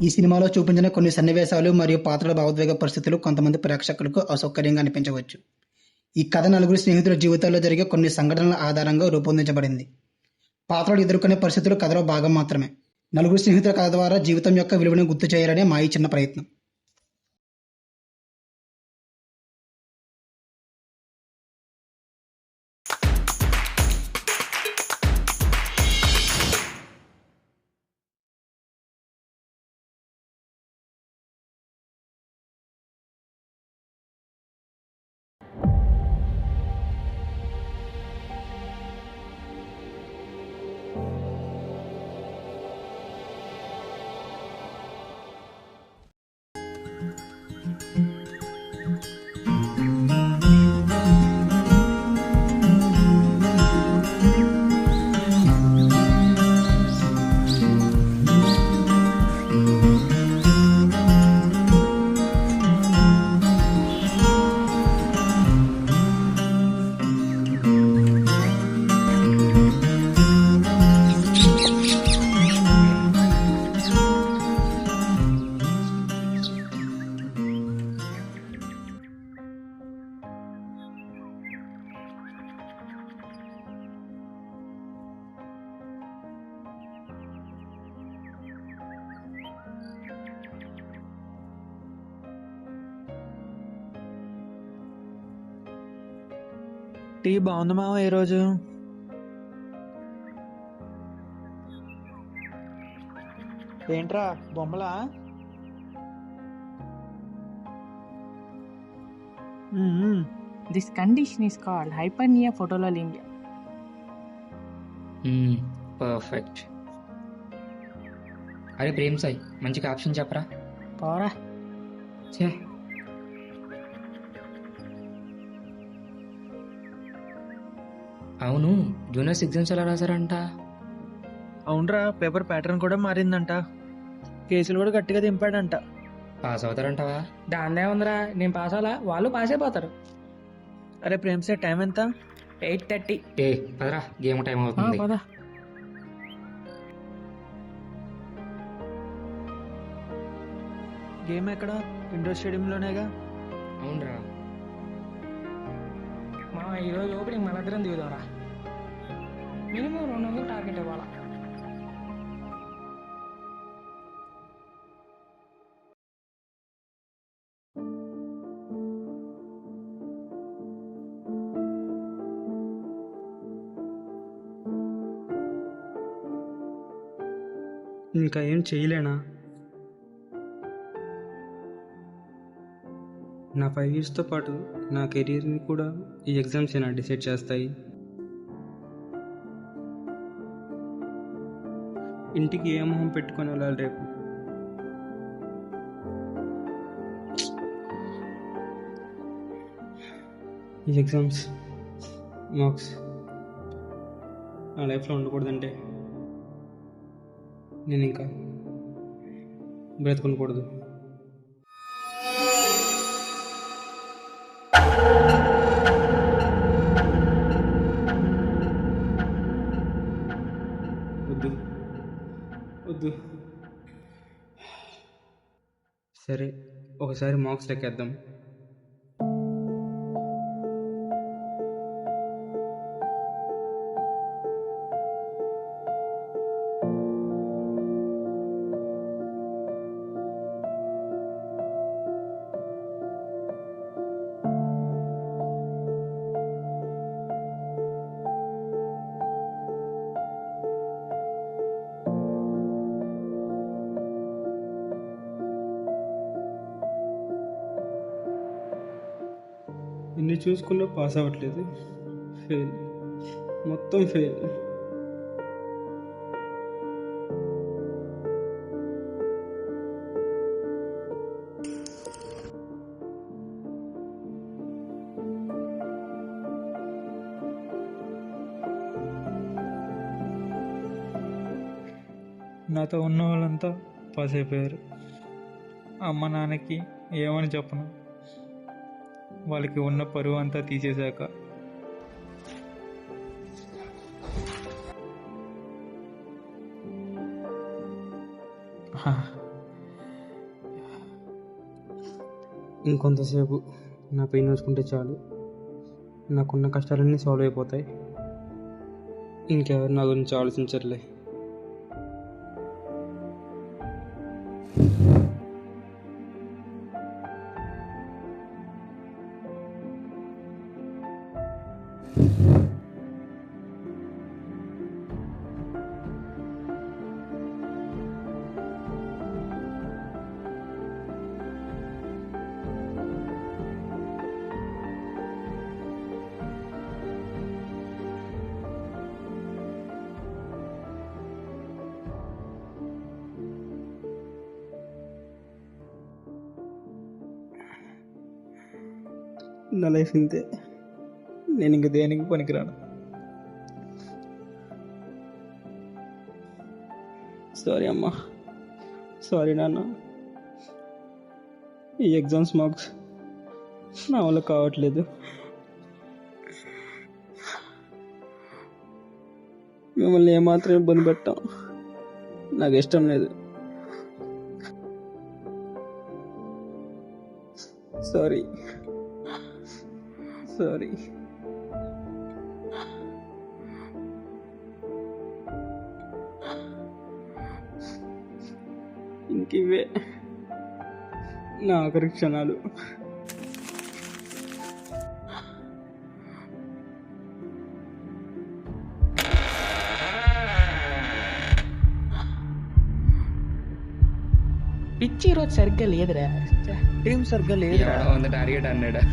ఈ సినిమాలో చూపించిన కొన్ని సన్నివేశాలు మరియు పాత్రల భావోద్వేగ పరిస్థితులు కొంతమంది ప్రేక్షకులకు అసౌకర్యంగా అనిపించవచ్చు. ఈ కథ నలుగురు స్నేహితుల జీవితాల్లో జరిగే కొన్ని సంఘటనల ఆధారంగా రూపొందించబడింది. పాత్రలు ఎదుర్కొనే పరిస్థితులు కథలో భాగం మాత్రమే. నలుగురు స్నేహితుల కథ ద్వారా జీవితం యొక్క విలువను గుర్తు చేయాలనే మా ఈ చిన్న ప్రయత్నం. టీ బాగుంది మావ ఈరోజు. ఏంట్రా బొమ్మలా? This condition is called hypernia photolalemia. Perfect. అరే ప్రేమ్ సాయి, మంచిగా ఆప్షన్ చెప్పరా. పోరా. ఛే, అవును, జూనియర్స్ ఎగ్జామ్స్ ఎలా రాశారంట? అవునరా, పేపర్ ప్యాటర్న్ కూడా మారిందంట. కేసులు కూడా గట్టిగా దింపాడంట. పాస్ అవుతారంటావా? దాన్నే ఉందిరా, నేను పాస్ అవ్వాలా, వాళ్ళు పాస్ అయిపోతారు. అరే ప్రేమ్ సార్, టైం ఎంత? 8:30. ఏ పదరా, గేమ్ టైం అవుతుంది. పద. గేమ్ ఎక్కడ? ఇండోర్ స్టేడియంలోనేగా. అవునరా. మా ఈరోజు ఓపెనింగ్ మన ఇద్దరం దిగుదాంరా. మినిమం 200 టార్గెట్ ఇవ్వాలా. ఇంకా ఏం చేయలేనా? నా 5 ఇయర్స్తో పాటు నా కెరీర్ని కూడా ఈ ఎగ్జామ్స్ ఏనా డిసైడ్ చేస్తాయి? ఇంటికి ఏ మొహం పెట్టుకొని వెళ్ళాలి రేపు? ఈ ఎగ్జామ్స్ మార్క్స్ నా లైఫ్లో ఉండకూడదంటే నేను ఇంకా బ్రతుకునకూడదు. వద్దు వద్దు. సరే, ఒకసారి మార్క్స్ లెక్కేద్దాం. ఎన్ని చూసుకున్నా పాస్ అవ్వట్లేదు. ఫెయిల్, మొత్తం ఫెయిల్. నాతో ఉన్న వాళ్ళంతా పాస్ అయిపోయారు. అమ్మ నాన్నకి ఏమని చెప్పను, వాళ్ళకి ఉన్న పరువు అంతా తీసేశాక. ఇంకొంతసేపు నా పెయిన్ చూసుకుంటే చాలు, నాకున్న కష్టాలన్నీ సాల్వ్ అయిపోతాయి. ఇంకెవరు నా గురించి ఆలోచించట్లే. నా లైఫ్ ఇంతే, నేను ఇంక దేనికి పనికిరాను. సారీ అమ్మా, సారీ నాన్న. ఈ ఎగ్జామ్స్ మార్క్స్ నా వల్ల కావట్లేదు. మిమ్మల్ని ఏమాత్రం ఇబ్బంది పెట్టాం నాకు ఇష్టం లేదు. Sorry sorry. ఇంకివే నా ఆఖరి క్షణాలు. పిచ్చి ఈరోజు సరిగ్గా లేదురా. ఏం సరిగ్గా లేదురా. ఉంది టార్గెట్ అన్నాడా?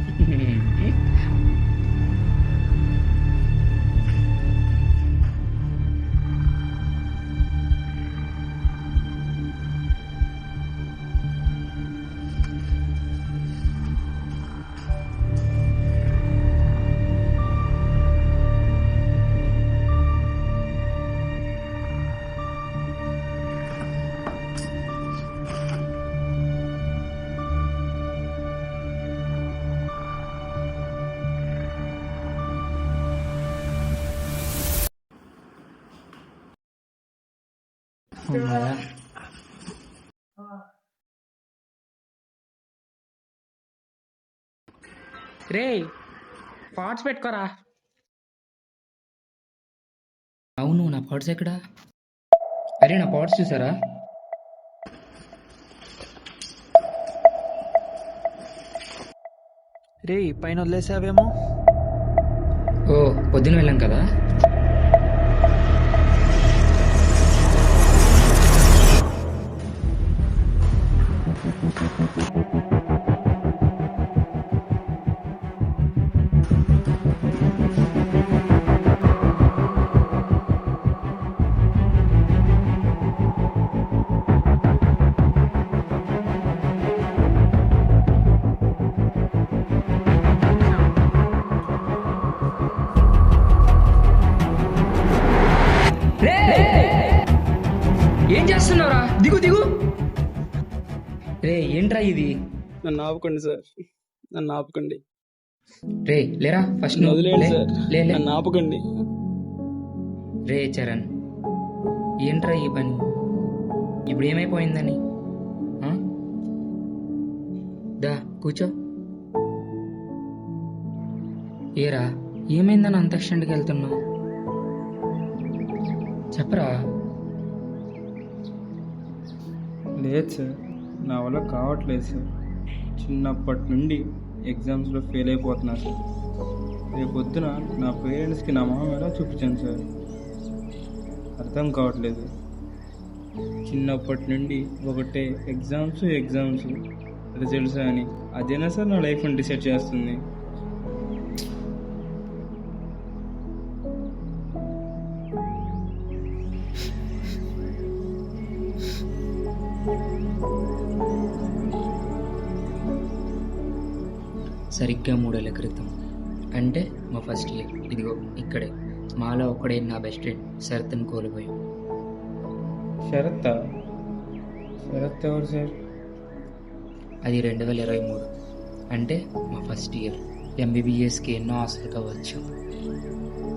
రే పాట్స్ పెట్టుకోరా. అవును, నా పాట్స్ ఎక్కడా? అరే, నా పాట్స్ చూసారా? రే పైన వదిలేసావేమో. ఓ, పొద్దున వెళ్ళాం కదా. ఏం చేస్తున్నావురా? దిగు దిగు. రే, ఏంట్రా ఇది? నన్ను ఆపుకోండి సార్, నన్ను ఆపుకోండి. రే లేరా, ఫస్ట్ నన్ను వదిలేయండి సార్, లే. నన్ను ఆపుకోండి. రే చరణ్, ఏంట్రా ఈ పని? ఇప్పుడు ఏమైపోయిందని? ఆ? దా కూర్చో. ఏరా, ఏమైందని అంత ఎక్స్టెంట్కి వెళ్తున్నావు? చెప్పరా. లేదు సార్, నా వల్ల కావట్లేదు సార్. చిన్నప్పటి నుండి ఎగ్జామ్స్లో ఫెయిల్ అయిపోతున్నా సార్. రేపొద్దున నా పేరెంట్స్కి నా మొహం ఎలా చూపించాను సార్? అర్థం కావట్లేదు. చిన్నప్పటి నుండి ఒకటే ఎగ్జామ్స్ రిజల్ట్స్ అని, అదేనా సార్ నా లైఫ్ని డిసైడ్ చేస్తుంది? సరిగ్గా 3 ఏళ్ల క్రితం, అంటే మా ఫస్ట్ ఇయర్, ఇదిగో ఇక్కడే మాలో ఒక్కడే నా బెస్ట్ ఫ్రెండ్ శరత్ని కోల్పోయాం. శరత్ ఎవరు సార్? అది 2023, అంటే మా ఫస్ట్ ఇయర్. ఎంబీబీఎస్కి ఎన్నో ఆశలు కావచ్చు.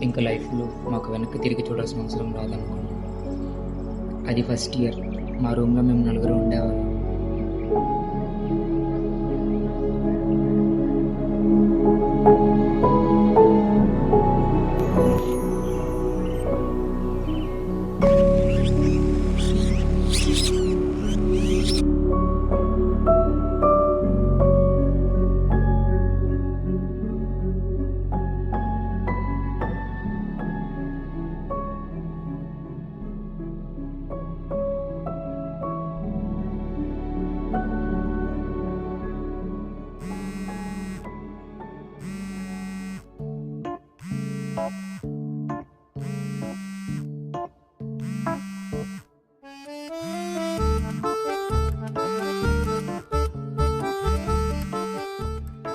ఇంకా లైఫ్లో మాకు వెనక్కి తిరిగి చూడాల్సిన అవసరం రాదనుకున్నాం. అది ఫస్ట్ ఇయర్. మా రూమ్లో మేము 4 ఉండేవాళ్ళం.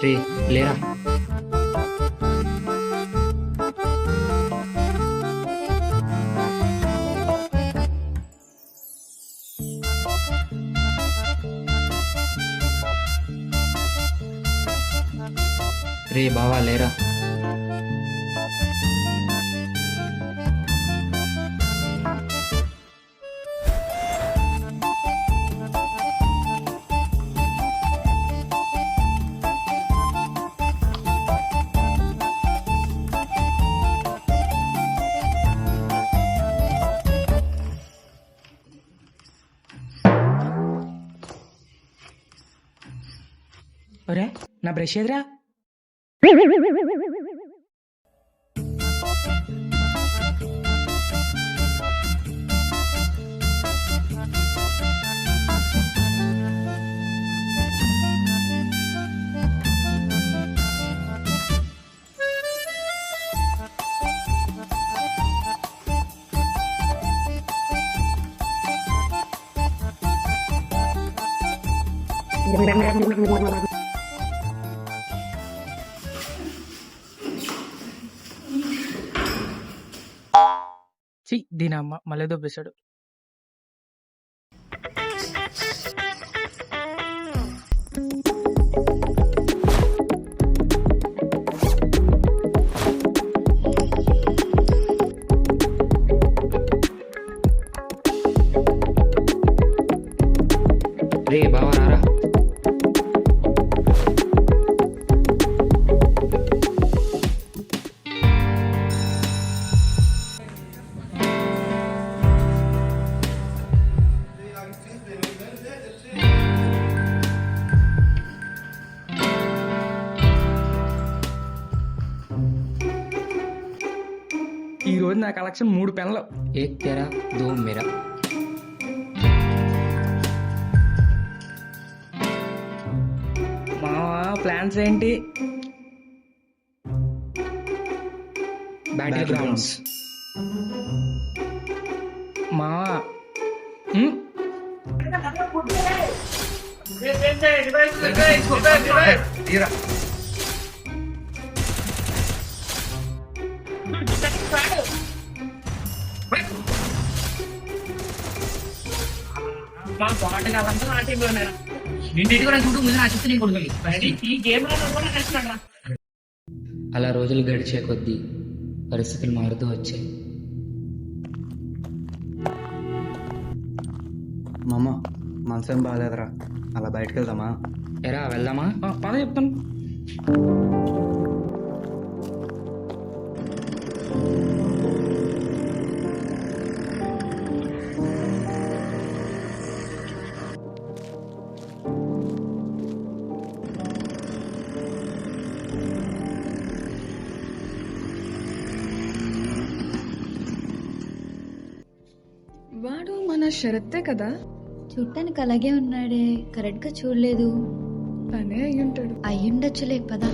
రే లేరా. రే బావా లేరా. ఒరే నా బ్రష్ ఎదురా. దీని అమ్మ మళ్ళీ దొబ్బేశాడు. రే బావా రారా. ఈ రోజు నా కలెక్షన్ 3 పెన్లు. ఏక్ తెరా దో మేరా. మావా ప్లాన్స్ ఏంటి? Battle grounds. మావా అలా రోజులు గడిచే కొద్దీ పరిస్థితులు మారుతూ వచ్చాయి. మామ మనసేం బాగాలేదురా, అలా బయటకు వెళ్దామా? ఎరా వెళ్దామా? పద చెప్తాను. వాడు మన షరత్తే కదా? చూడటానికి అలాగే ఉన్నాడే, కరెక్ట్ గా చూడలేదు. తనే అయి ఉంటాడు. అయ్యుండొచ్చులే పదా.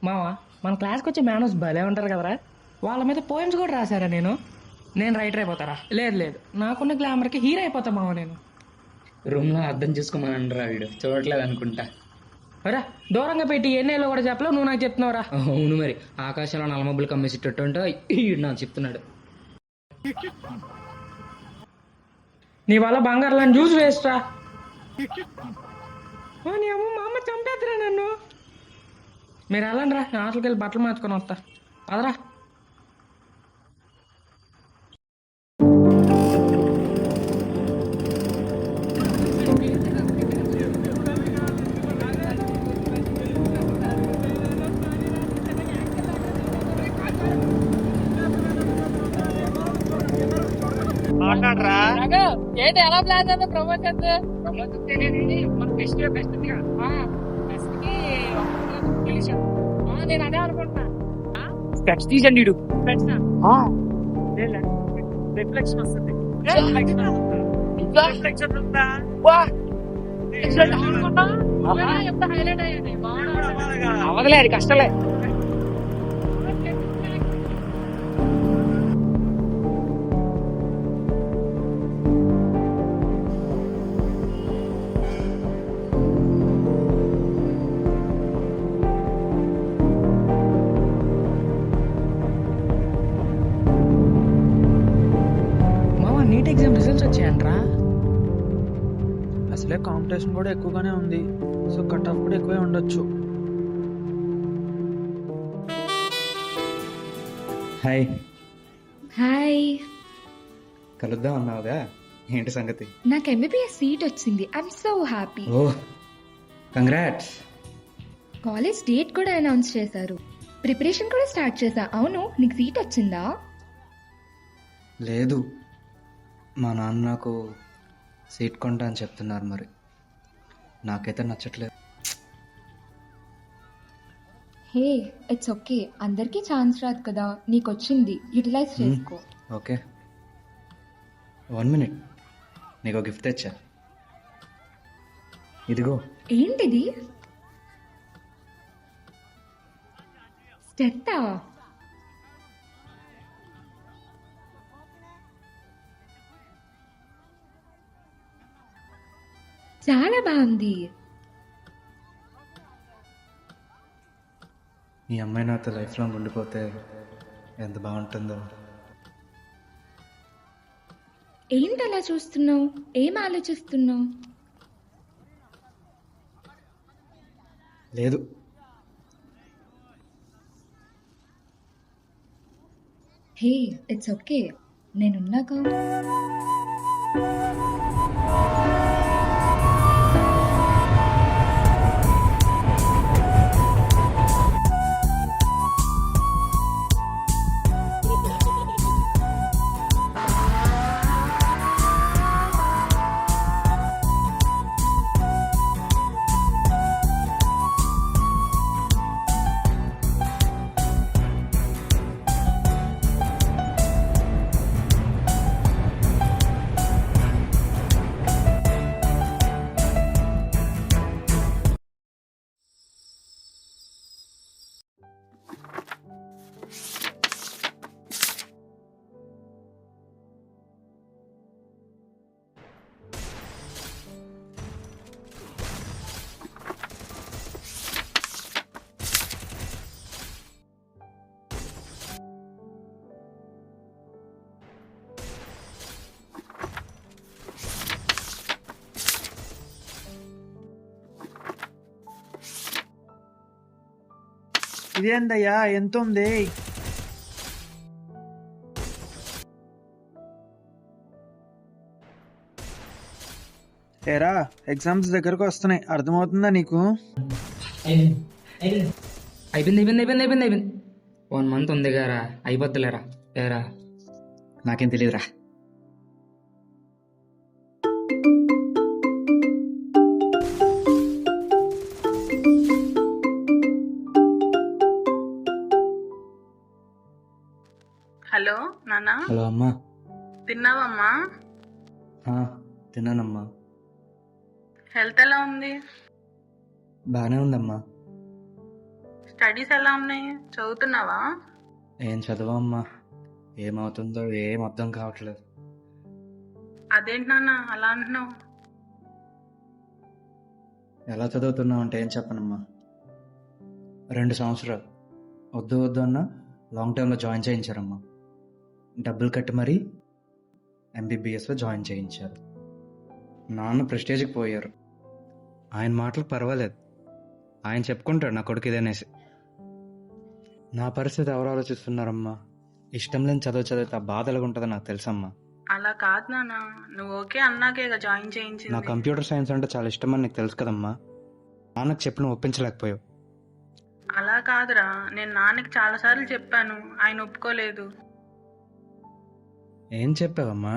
మావా మన క్లాస్కి వచ్చే మేనర్స్ భలే ఉంటారు కదరా. వాళ్ళ మీద పోయమ్స్ కూడా రాశారా నేను. నేను రైటర్ అయిపోతారా? లేదు లేదు, నాకున్న గ్లామర్కి హీరో అయిపోతా మావ నేను. రూమ్లో అర్థం చేసుకోమని రా వీడు చూడట్లేదు అనుకుంటా. అరా దూరంగా పెట్టి ఎన్నెల్లో కూడా చెప్పలేవు, నువ్వు నాకు చెప్తున్నావురా. అవును మరి, ఆకాశంలో నల్లమబ్బులు కమ్మేసేటట్టు అంటే ఈడు నాకు చెప్తున్నాడు. నీ వల్ల బంగారులను జ్యూస్ వేస్ట్ రా. నీ అమ్మ మా అమ్మ చంపేద్దరా నన్ను. మీరు వెళ్ళండి రా, హాస్టల్కి వెళ్ళి బట్టలు మార్చుకొని వస్తా. అదరా. ఏంటి ఎలా ప్లాన్ చేద్దాం ప్రమోషన్? మన బెస్ట్ బెస్ట్ నేను అదే అనుకుంటున్నా. స్పెక్స్ తీసండి రిఫ్లెక్షన్ వస్తుంది. అవదలే, అది కష్టలే. నీట్ ఎగ్జామ్ రిజల్ట్స్ వచ్చాయంట్రా. అసలే కాంపిటీషన్ కూడా ఎక్కువగానే ఉంది, సో కట్ ఆఫ్ కూడా ఎక్కువే ఉండొచ్చు. హాయ్. హాయ్. కలుద్దాం అన్నావుగా, ఏంటి సంగతి? నాకు ఎంబీబీఎస్ సీట్ వచ్చింది. I'm so happy. Oh congrats. College date కూడా అనౌన్స్ చేశారు. ప్రిపరేషన్ కూడా స్టార్ట్ చేశా. అవును, నీకు సీట్ వచ్చిందా? లేదు, మా నాన్న నాకు సీట్ కొంటా అని చెప్తున్నారు, మరి నాకైతే నచ్చట్లేదు. హే, ఇట్స్ ఓకే. అందరికీ ఛాన్స్ రాదు కదా, నీకు వచ్చింది, యూటిలైజ్ చేసుకో. ఓకే, 1 మినిట్, నీకు గిఫ్ట్ తెచ్చా, ఇదిగో. ఏంటిది? స్టెట్టా? చాలా బాగుంది. ఈ అమ్మాయి నాతో లైఫ్ లాంగ్ ఉండిపోతే ఎంత బాగుంటుందో. ఏంటి అలా చూస్తున్నావు? ఏం ఆలోచిస్తున్నావు? లేదు, హే, ఇట్స్ ఓకే, నేనున్నాగా. ఇదేందయ్యా, ఎంత ఉంది? ఏరా, ఎగ్జామ్స్ దగ్గరకు వస్తున్నాయి, అర్థమవుతుందా నీకు? అయిపోయింది 1 మంత్ ఉంది గారా, అయిపోద్దులేరా. ఏరా నాకేం తెలియదురా. హలో నాన్న. హలో అమ్మా. తిన్నావమ్మా? తిన్నానమ్మా. హెల్త్ ఎలా ఉంది? బాగానే ఉందమ్మా. స్టడీస్ ఎలా ఉన్నాయి? చదువుతున్నావా? ఏం చదవమ్మా, ఏమవుతుందో ఏం అర్థం కావట్లేదు. అదేంటి నాన్న అలా అంటున్నావు? ఎలా చదువుతున్నావు అంటే ఏం చెప్పనమ్మా. 2 సంవత్సరాలు వద్దు వద్దు అన్న లాంగ్ టర్మ్లో జాయిన్ చేయించారమ్మా. డబ్బులు కట్టి మరీ ఎంబీబీఎస్లో జాయిన్ చేయించారు. నాన్న ప్రెస్టేజ్కి పోయారు. ఆయన మాటలు పర్వాలేదు, ఆయన చెప్పుకుంటాడు నా కొడుకు ఇదనేసి. నా పరిస్థితి ఎవరు ఆలోచిస్తున్నారమ్మా? ఇష్టం లేని చదివితే ఆ బాధ ఎలాగుంటుందో నాకు తెలుసమ్మా. అలా కాదు నాన్న, నువ్వు ఓకే అన్నాకే జాయిన్ నా చేయించింది. కంప్యూటర్ సైన్స్ అంటే చాలా ఇష్టమని నీకు తెలుసు కదమ్మా. నాన్నకు చెప్పిన ఒప్పించలేకపోయావు. అలా కాదురా, నేను నాన్నకి చాలాసార్లు చెప్పాను, ఆయన ఒప్పుకోలేదు. ఏం చెప్పావమ్మా?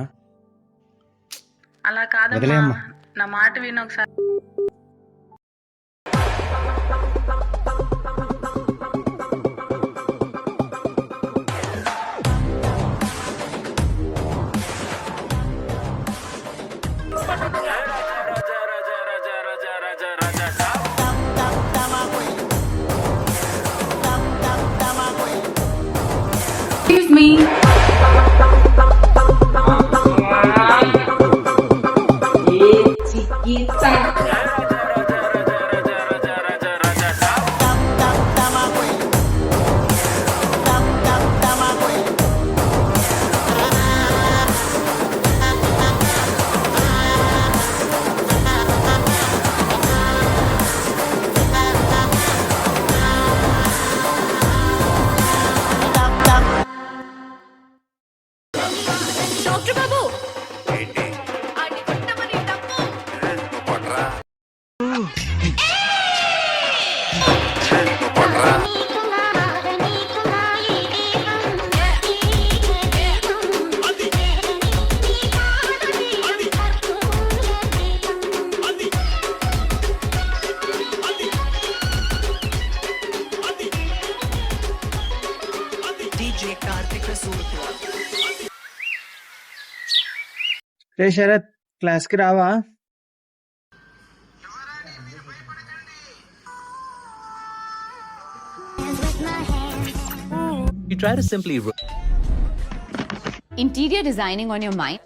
అలా కాదమ్మా, వదిలేయమ్మా. నా మాట విను ఒకసారి. Excuse me. డాక్టర్ బాబు రే శరత్, క్లాస్కి రావా? You try to simply Interior designing on your mind.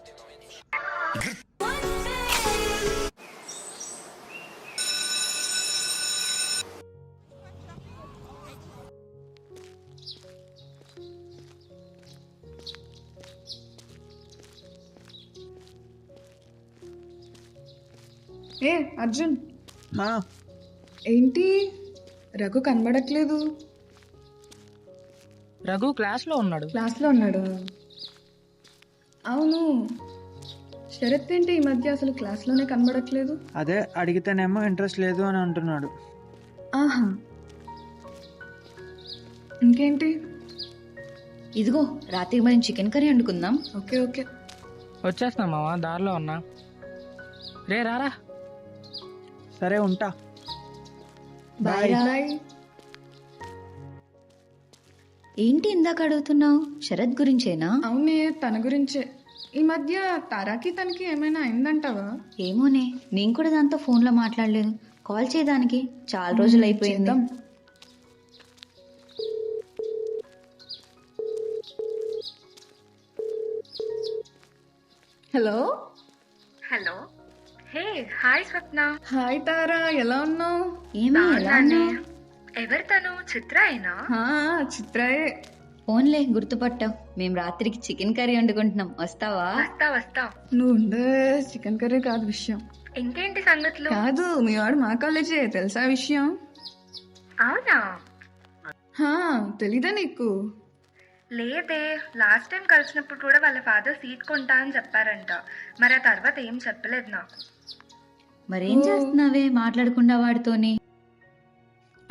ఏ అర్జున్, ఆ, ఏంటి రఘు కనబడట్లేదు? రఘు క్లాస్లో ఉన్నాడు. క్లాస్లో ఉన్నాడు. అవును, శరత్ ఏంటి ఈ మధ్య అసలు క్లాస్లోనే కనబడట్లేదు? అదే అడిగితేనేమో ఇంట్రెస్ట్ లేదు అని అంటున్నాడు. ఆహా, ఇంకేంటి? ఇదిగో రాత్రికి మనం చికెన్ కర్రీ వండుకుందాం. Okay okay. వచ్చేస్తున్నా మావా, దారిలో ఉన్నా. రే రారా. సరే ఉంటా. బాయ్ రా. బాయ్. ఏంటి ఇందాక అడుగుతున్నావు? శరత్ గురించేనా? అవునే, తన గురించే. ఈ మధ్య తారాకి తనకి ఏమైనా అయిందంటావా? ఏమోనే, నేను కూడా దాంతో ఫోన్లో మాట్లాడలేదు. కాల్ చేయడానికి చాలా రోజులు అయిపోయింది. చేద్దాం. Hello. Hello. Hey hi Swapna. Hi తారా, ఎలా ఉన్నావు? ఏమీ ఎలా ఉన్నావు? ఎవరు తను? చిత్ర అయినా? చిత్రయే. ఫోన్లే గుర్తుపట్టావు. మేము రాత్రికి చికెన్ కర్రీ వండుకుంటున్నాం, వస్తావా? వస్తా. నువ్వు ఉండే చికెన్ కర్రీ కాదు విషయం. ఇంకేంటి సంగతులు? కాదు, మీ వాడు మా కాలేజే, తెలుసా విషయం? అవునా? తెలీదా నీకు? లేదే, లాస్ట్ టైం కలిసినప్పుడు కూడా వాళ్ళ ఫాదర్ సీట్ కొంటా అని చెప్పారంట. మరి ఆ తర్వాత ఏం చెప్పలేదు నాకు. మరేం చేస్తున్నావే మాట్లాడకుండా వాడితోని?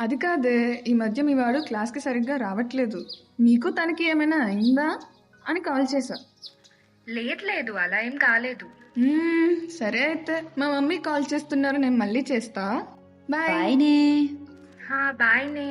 అది కాదే, ఈ మధ్య మీ వాడు క్లాస్కి సరిగ్గా రావట్లేదు. మీకు తనకి ఏమైనా అయిందా అని కాల్ చేశా. లేదు, అలా ఏం కాలేదు. సరే అయితే, మా మమ్మీ కాల్ చేస్తున్నారు, నేను మళ్ళీ చేస్తా. బాయ్. బాయ్నే. బాయ్నే.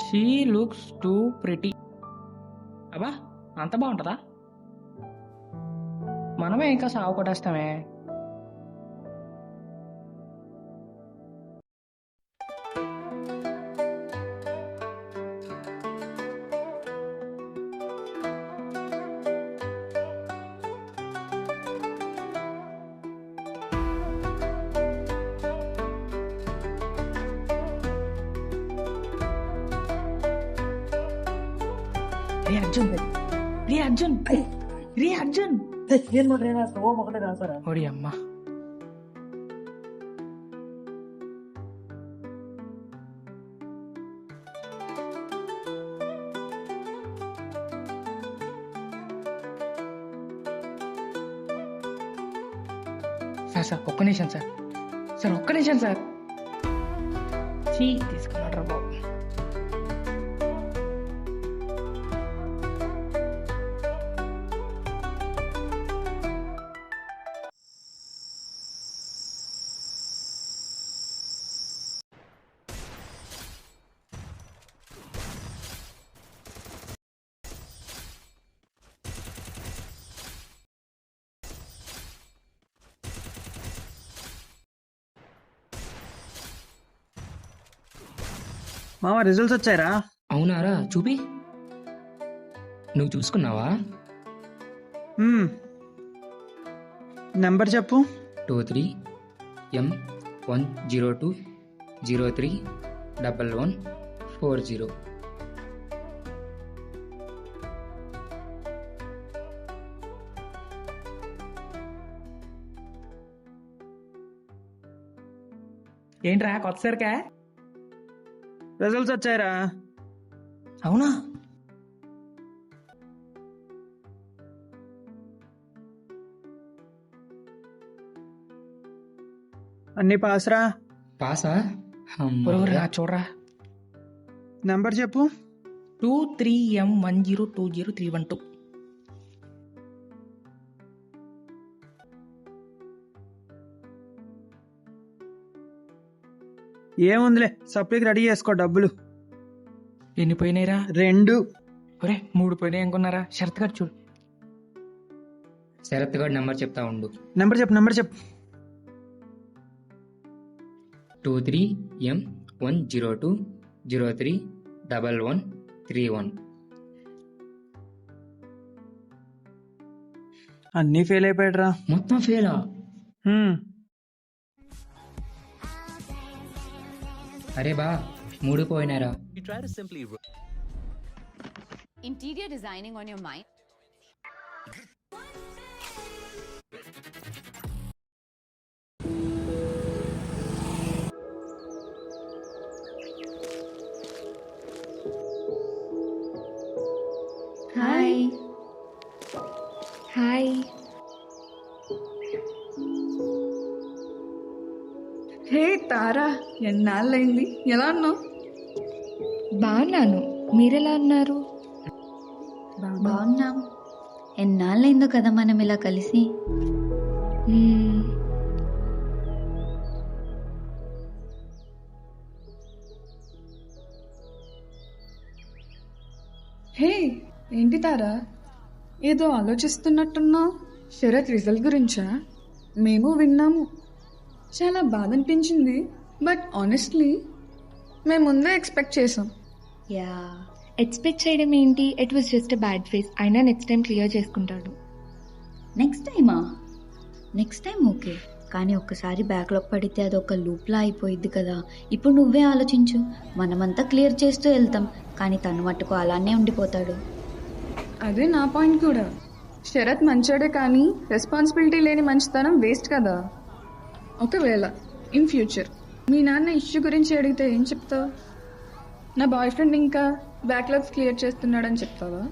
She looks too pretty. అబ్బా అంత బాగుంటుందా? మనమే ఇంకా సాగు కొట్టేస్తామే. రే అర్జున్, రే అర్జున్, రే అర్జున్. ఓడి అమ్మ. సార్ ఒక్క నిమిషం సార్. సార్ ఒక్క నిమిషం సార్. చీ తీసుకున్నాడు బాబు. మామ రిజల్ట్స్ వచ్చాయరా? అవునారా, చూపి. నువ్వు చూసుకున్నావా? నెంబర్ చెప్పు. 23M102031140. ఏంట్రా కొత్త సరికా? రిజల్ట్స్ వచ్చాయరా? అవునా? అన్ని పాస్ రా. పాసా? చూడరా. నెంబర్ చెప్పు. 23M1020312. ఏముందిలే, సప్లీకి రెడీ చేసుకో. డబ్బులు ఎన్ని పోయినాయిరా? 2. ఒరే 3 పోయినాయి అనుకున్నారా? షరత్ గారు చూడు. శరత్ గారు నెంబర్ చెప్తా ఉండు. నెంబర్ చెప్పు. 23M102031131. అన్నీ ఫెయిల్ అయిపోయాడురా. మొత్తం ఫెయిలా? అరే బా, 3 పోయినారా? Interior designing on your mind. Hi. Hi. Hey Tara, ఎన్నాళ్ళైంది, ఎలా ఉన్నావు? బాగున్నాను, మీరెలా ఉన్నారు? బాగున్నాం. ఎన్నాళ్ళైందో కదా మనం ఇలా కలిసి. హే ఏంటి తారా, ఏదో ఆలోచిస్తున్నట్టున్నావు. శరత్ రిజల్ట్ గురించా? మేము విన్నాము, చాలా బాధ అనిపించింది. బట్ ఆనెస్ట్లీ మేము ముందే ఎక్స్పెక్ట్ చేసాం. యా, ఎక్స్పెక్ట్ చేయడం ఏంటి? It was just bad phase. అయినా నెక్స్ట్ టైం క్లియర్ చేసుకుంటాడు. నెక్స్ట్ టైమా? నెక్స్ట్ టైం ఓకే, కానీ ఒక్కసారి బ్యాక్లాగ్ పడితే అదొక లూప్లా అయిపోయిద్ది కదా. ఇప్పుడు నువ్వే ఆలోచించు, మనమంతా క్లియర్ చేస్తూ వెళ్తాం, కానీ తను మట్టుకు అలానే ఉండిపోతాడు. అదే నా పాయింట్ కూడా. శరత్ మంచోడే, కానీ రెస్పాన్సిబిలిటీ లేని మంచితనం వేస్ట్ కదా. ఒకవేళ ఇన్ ఫ్యూచర్ మీ నాన్న ఇష్యూ గురించి అడిగితే ఏం చెప్తావు? నా బాయ్ ఫ్రెండ్ ఇంకా బ్యాక్లాగ్స్ క్లియర్ చేస్తున్నాడని చెప్తావా?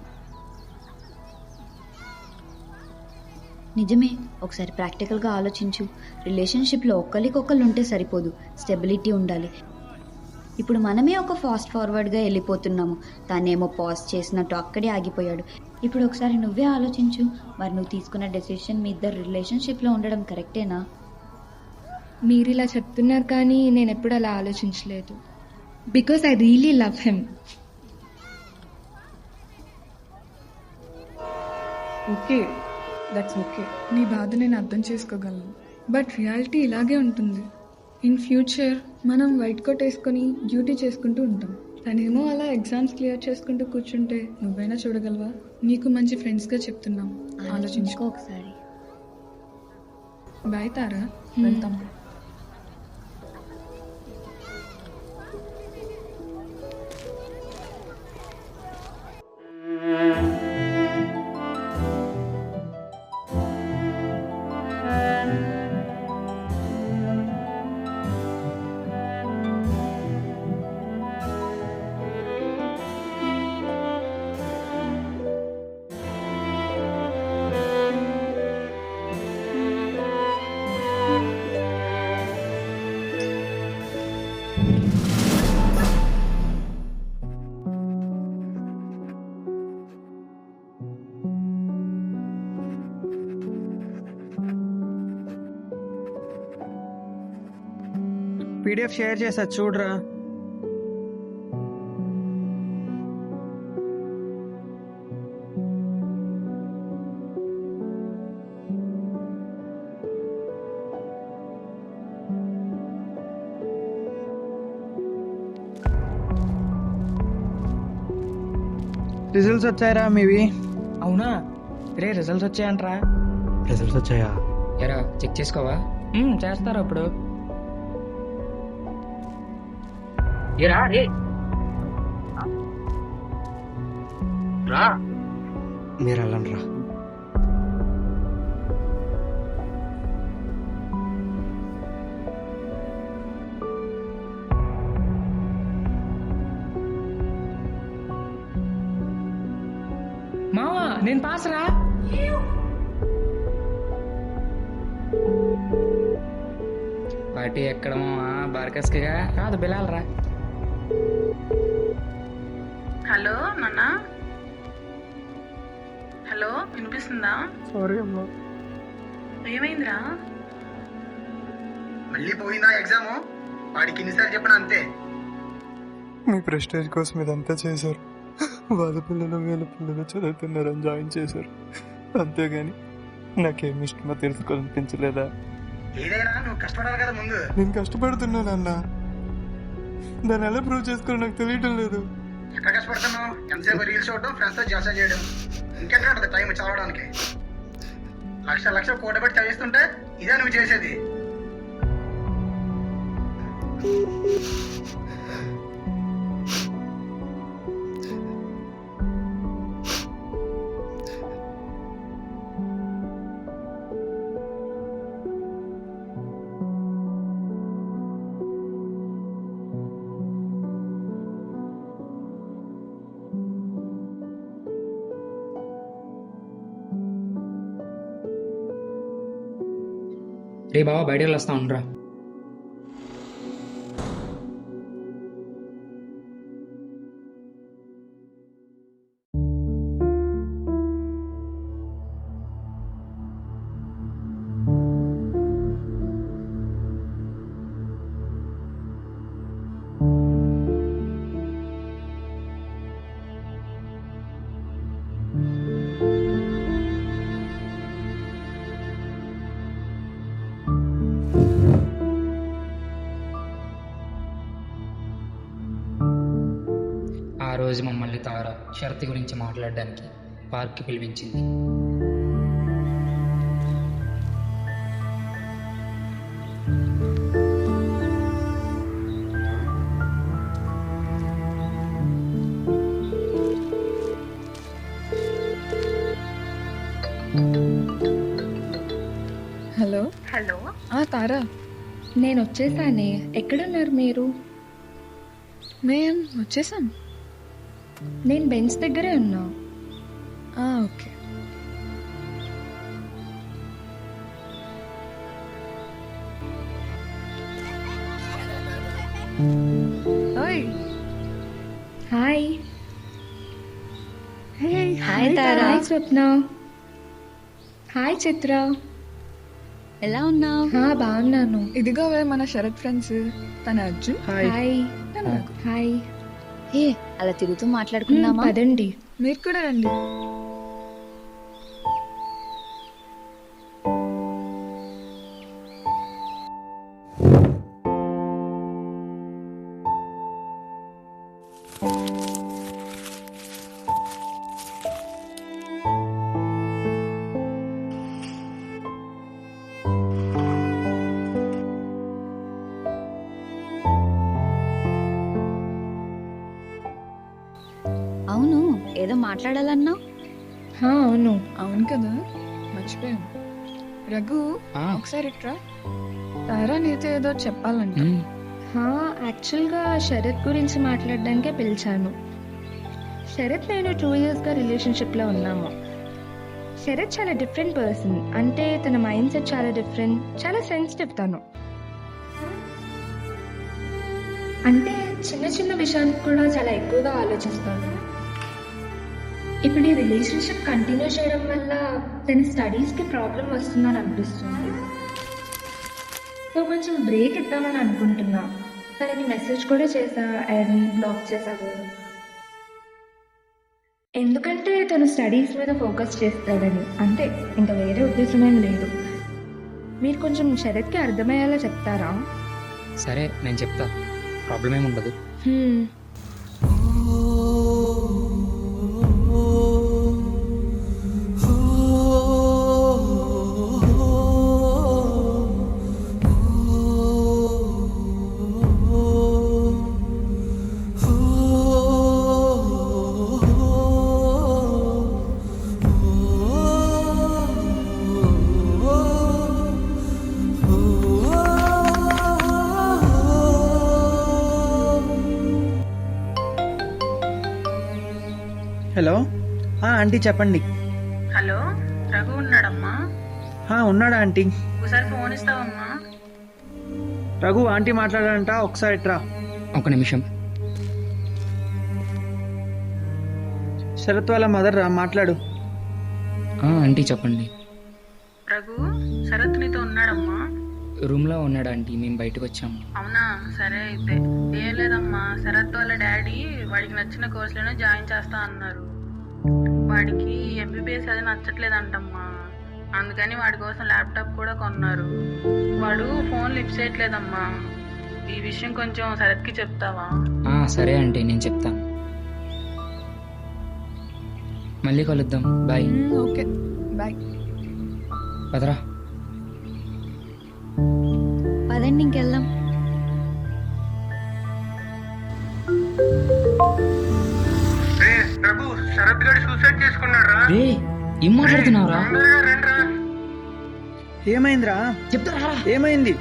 నిజమే, ఒకసారి ప్రాక్టికల్గా ఆలోచించు. రిలేషన్షిప్లో ఒకరికొకరు ఉంటే సరిపోదు, స్టెబిలిటీ ఉండాలి. ఇప్పుడు మనమే ఒక ఫాస్ట్ ఫార్వర్డ్గా వెళ్ళిపోతున్నాము, తనేమో పాజ్ చేసినట్టు అక్కడే ఆగిపోయాడు. ఇప్పుడు ఒకసారి నువ్వే ఆలోచించు, మరి నువ్వు తీసుకున్న డెసిషన్ మీ ఇద్దరు రిలేషన్షిప్లో ఉండడం కరెక్టేనా? మీరు ఇలా చెప్తున్నారు, కానీ నేను ఎప్పుడు అలా ఆలోచించలేదు. Because I really love him. Okay, that's okay. నీ బాధ నేను అర్థం చేసుకోగలను. బట్ రియాలిటీ ఇలాగే ఉంటుంది. ఇన్ ఫ్యూచర్ మనం వైట్ కోట్ వేసుకొని డ్యూటీ చేసుకుంటూ ఉంటాం. తనేమో అలా ఎగ్జామ్స్ క్లియర్ చేసుకుంటూ కూర్చుంటే నువ్వైనా చూడగలవా? నీకు మంచి ఫ్రెండ్స్గా చెప్తున్నాం, ఆలోచించుకో ఒకసారి. బాయ్ తారా, వెళ్తాం. పీడిఎఫ్ షేర్ చేసా, చూడరా. రిజల్ట్స్ వచ్చాయరా మీవి? అవునా? రే రిజల్ట్స్ వచ్చాయంట్రా. రిజల్ట్స్ వచ్చాయా? ఎరా చెక్ చేసుకోవా? చేస్తారు అప్పుడు. ఏరా రే రా. మీరు వెళ్ళండి రా. మావా నేను పాస్ రా. పార్టీ ఎక్కడమో బార్కస్కిగా కాదు, బిలాల్రా. హలో నాన్న. హలో, వినిపిస్తుందా? సారీ అమ్మా. ఏమైందిరా? మళ్ళీ పోయిందా ఎగ్జామ్? వాడికి ఎన్నిసార్లు చెప్పినా అంతే. మీ ప్రెస్టేజ్ కోసం ఇదంతా చేశారు. వాళ్ళ పిల్లలు వీళ్ళ పిల్లలు చదువుతున్నారని జాయిన్ చేశారు. అంతేగాని నాకేమి ఇష్టమో తెలుసుకోవాలనిపించలేదా? ఏదైనా నువ్వు కష్టపడాలి కదా ముందు. నేను కష్టపడుతున్నానన్నా, దాన్ని ఎలా ప్రూవ్ చేసుకోవాలో నాకు తెలియటం లేదు. ఎక్కడ కష్టపడుతున్నావు? ఎంతసేపు రీల్స్ చూడడం, ఫ్రెండ్స్ తో జలసా చేయడం, ఇంకెక్కడ ఉంటుంది టైం చదవడానికి? లక్ష కూడబెట్టి చదివిస్తుంటే ఇదే నువ్వు చేసేది. రే బాబా బయటకు వస్తా ఉండరా. ఆ రోజు మమ్మల్ని తార షరతు గురించి మాట్లాడడానికి పార్క్కి పిలిపించింది. హలో. హలో. తారా, నేను వచ్చేసానే. ఎక్కడున్నారు మీరు? మేం వచ్చేసాం. నేను బెంచ్ దగ్గరే ఉన్నా. ఓకే. ఓయ్. Hi. Hi Tara. Hi Swapna. Hi Chitra. ఎలా ఉన్నావు? బాగున్నాను. ఇదిగోవే మన శరత్ ఫ్రెండ్స్. తన Arjun. Hi. Welcome Raghu. Hi. ఏ అలా తిరుగుతూ మాట్లాడుకుందామా? పదండి. మీరు కూడా రండి. అవును, ఏదో మాట్లాడాలన్నా? అవును. అవును కదా, మర్చిపోయాను. రఘు, ఒకసారి ఇట్రా. తారా నీతో ఏదో చెప్పాలంట. యాక్చువల్గా శరత్ గురించి మాట్లాడడానికే పిలిచాను. శరత్ నేను 2 yearsగా రిలేషన్షిప్లో ఉన్నాము. శరత్ చాలా డిఫరెంట్ పర్సన్. అంటే తన మైండ్ సెట్ చాలా డిఫరెంట్, చాలా సెన్సిటివ్ తను. అంటే చిన్న చిన్న విషయానికి కూడా చాలా ఎక్కువగా ఆలోచిస్తాను. ఇప్పుడు ఈ రిలేషన్షిప్ కంటిన్యూ చేయడం వల్ల తన స్టడీస్కి ప్రాబ్లం వస్తుందని అనిపిస్తుంది. సో కొంచెం బ్రేక్ ఇద్దామని అనుకుంటున్నా. తనకి మెసేజ్ కూడా చేశా అండ్ బ్లాక్ చేశాను. ఎందుకంటే తను స్టడీస్ మీద ఫోకస్ చేస్తాడని. అంతే, ఇంకా వేరే ఉద్దేశం ఏం లేదు. మీరు కొంచెం శరత్కి అర్థమయ్యేలా చెప్తారా? సరే, నేను చెప్తా. ప్రాబ్లం ఏమి ఉండదు. హలో, ఆంటీ చెప్పండి. హలో, రఘు ఉన్నాడమ్మా? ఉన్నాడా ఆంటీ? ఒకసారి ఫోన్ ఇస్తావమ్మా? రఘు ఆంటీ మాట్లాడాలంట, ఒకసారి ఇట్రా. ఒక నిమిషం. శరత్ వాళ్ళ మదర్ రా, మాట్లాడు. ఆంటీ చెప్పండి. రఘు, శరత్ నీతో ఉన్నాడమ్మా? రూమ్లో ఉన్నాడు ఆంటీ, మేము బయటకు వచ్చాము. అవునా, సరే అయితే. ఏం లేదమ్మా, శరత్ వాళ్ళ డాడీ వాడికి నచ్చిన కోర్సులోనే జాయిన్ చేస్తా అన్నారు. వాడికి ఎంబీబీఎస్ అది నచ్చట్లేదంటమ్మా. అందుకని వాడి కోసం ల్యాప్టాప్ కూడా కొన్నారు. వాడు ఫోన్ లిఫ్ట్ చేయట్లేదమ్మా. ఈ విషయం కొంచెం శరత్కి చెప్తావా? సరే ఆంటీ, నేను చెప్తాను. మళ్ళీ కలుద్దాం. బాయ్. Okay, bye. పదరా. పదండి, ఇంకెళ్దాం. రఘు, శరత్ గారు సూసైడ్ చేసుకున్నారా? ఏం మాట్లాడుతున్నావురా? ఏమైందిరా? చెప్తారా? ఏమైంది?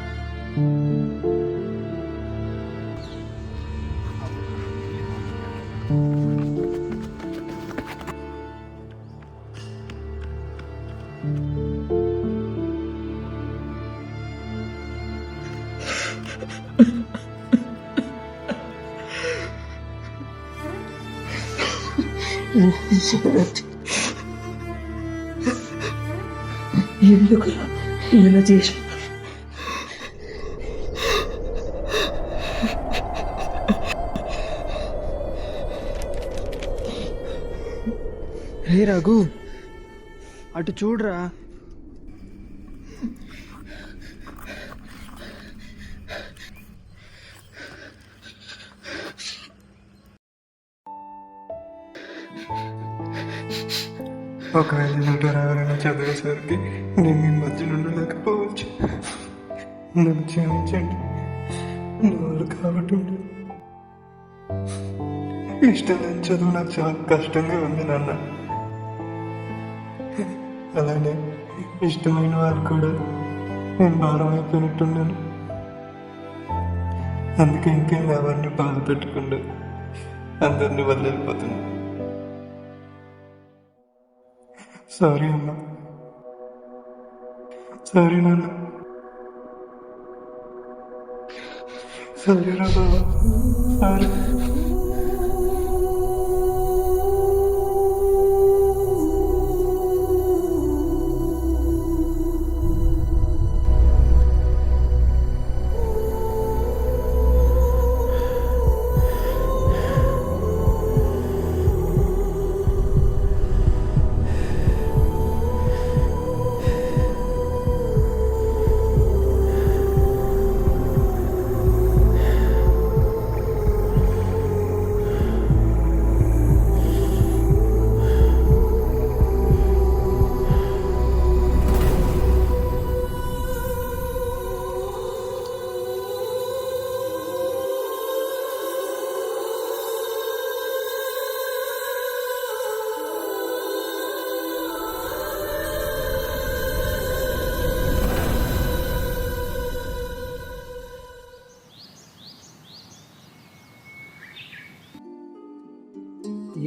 ఎందుకు ఇలా చేసి రే రఘు, అటు చూడరా. ఒకవేళ ఇంటర్ ఎవరైనా చదివేసరికి నేను మీ మధ్యలో ఉండలేకపోవచ్చు. నన్ను క్షమించండి. నా వాళ్ళు కాబట్టి ఇష్టం లేని చదువు నాకు చాలా కష్టంగా ఉంది నాన్న. అలానే ఇష్టమైన వాళ్ళు కూడా నేను భారం అయిపోయినట్టున్నాను. అందుకే ఇంకేం ఎవరిని బాధ పెట్టకుండా అందరినీ వదిలిపోతున్నాను. సారీ అమ్మా. సారీ నాన్న. సారీ రా బాబా. సారీ.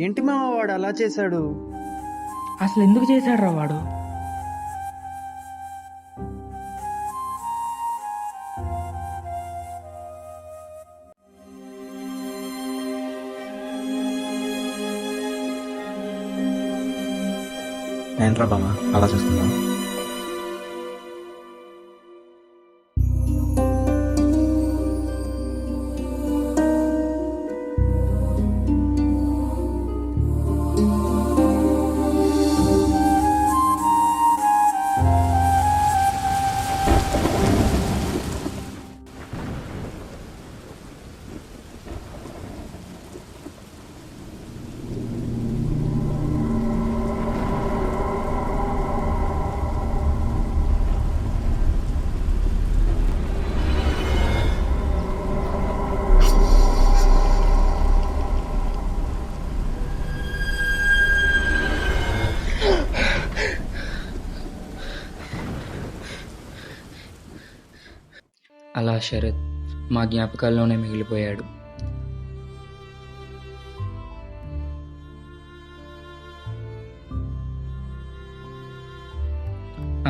ఏంటి మామ వాడు అలా చేశాడు? అసలు ఎందుకు చేశాడు రా వాడు? ఏంట్రా బామ్మ అలా చూస్తున్నా? అలా శరత్ మా జ్ఞాపకాల్లోనే మిగిలిపోయాడు.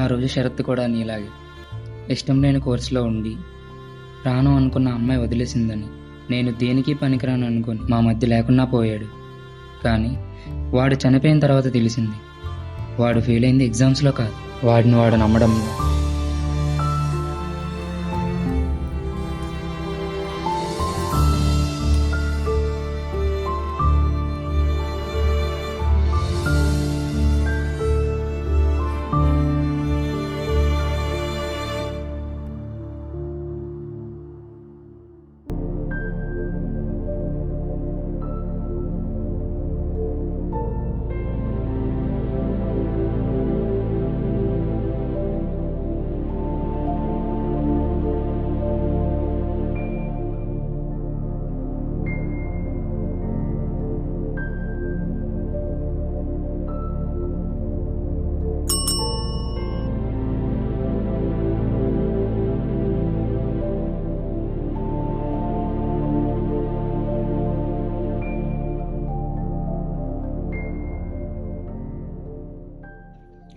ఆ రోజు శరత్ కూడా నీలాగే ఇష్టం లేని కోర్సులో ఉండి రాను అనుకున్న అమ్మాయి వదిలేసిందని నేను దేనికి పనికిరాను అనుకుని మా మధ్య లేకున్నా పోయాడు. కానీ వాడు చనిపోయిన తర్వాత తెలిసింది వాడు ఫెయిల్ అయింది ఎగ్జామ్స్లో కాదు, వాడిని వాడు నమ్మడంలో.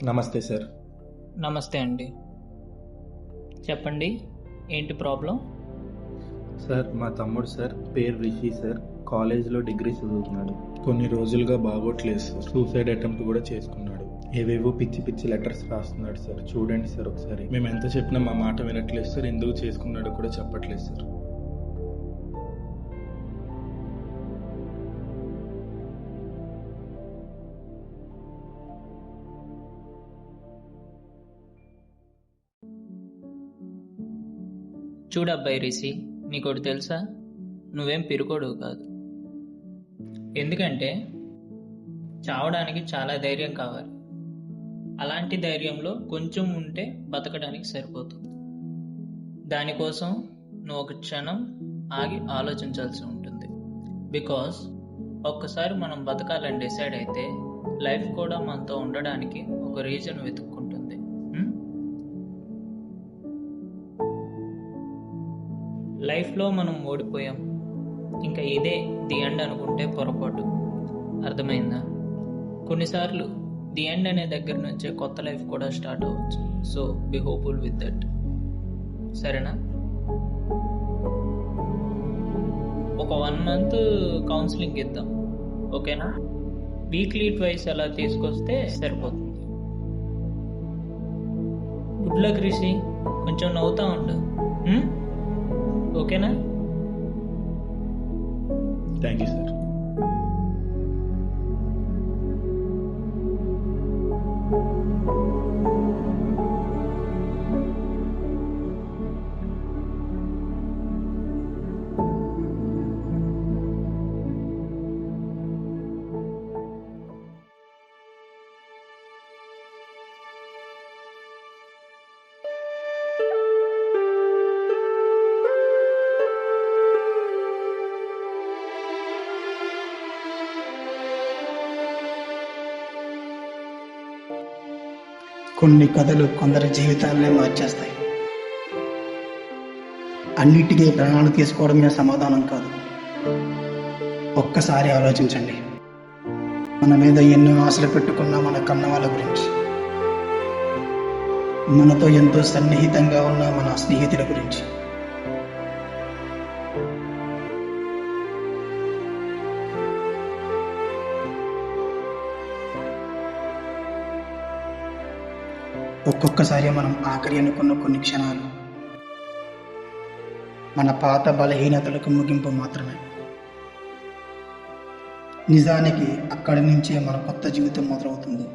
నమస్తే సార్. నమస్తే అండి, చెప్పండి ఏంటి ప్రాబ్లం? సార్ మా తమ్ముడు సార్, పేరు రిషి సార్, కాలేజ్లో డిగ్రీ చదువుతున్నాడు. కొన్ని రోజులుగా బాగోట్లేదు సార్. సూసైడ్ అటెంప్ట్ కూడా చేసుకున్నాడు. ఏవేవో పిచ్చి పిచ్చి లెటర్స్ రాస్తున్నాడు సార్. చూడండి సార్ ఒకసారి. మేము ఎంత చెప్పినా మా మాట వినట్లేదు సార్. ఎందుకు చేసుకున్నాడో కూడా చెప్పట్లేదు సార్. చూడబ్బాయి రిషి, నీకోటి తెలుసా? నువ్వేం పిరుకోడు కాదు. ఎందుకంటే చావడానికి చాలా ధైర్యం కావాలి. అలాంటి ధైర్యంలో కొంచెం ఉంటే బతకడానికి సరిపోతుంది. దానికోసం నువ్వు ఒక క్షణం ఆగి ఆలోచించాల్సి ఉంటుంది. బికాస్ ఒక్కసారి మనం బతకాలని డిసైడ్ అయితే లైఫ్ కూడా మనతో ఉండడానికి ఒక రీజన్ వెతుక్కుంటుంది. లైఫ్లో మనం ఓడిపోయాం, ఇంకా ఇదే ది ఎండ్ అనుకుంటే పొరపాటు. అర్థమైందా? కొన్నిసార్లు ది ఎండ్ అనే దగ్గర నుంచే కొత్త లైఫ్ కూడా స్టార్ట్ అవ్వచ్చు. So be hopeful with that. సరేనా? ఒక 1 month కౌన్సిలింగ్ ఇద్దాం, ఓకేనా? వీక్లీ ట్వైస్ అలా తీసుకొస్తే సరిపోతుంది. గుడ్ లక్ రిషి, కొంచెం నవ్వుతా ఉండు, ఓకేనా? Thank you sir. కొన్ని కథలు కొందరి జీవితాలనే మార్చేస్తాయి. అన్నిటికీ ప్రాణాలు తీసుకోవడమే సమాధానం కాదు. ఒక్కసారి ఆలోచించండి. మన మీద ఎన్నో ఆశలు పెట్టుకున్న మన కన్న వాళ్ళ గురించి, మనతో ఎంతో సన్నిహితంగా ఉన్న మన స్నేహితుల గురించి, ఒక్కొక్కసారి మనం ఆఖరి అనుకున్న కొన్ని క్షణాలు మన పాత బలహీనతలకు ముగింపు మాత్రమే. నిజానికి అక్కడి నుంచే మన కొత్త జీవితం మొదలవుతుంది.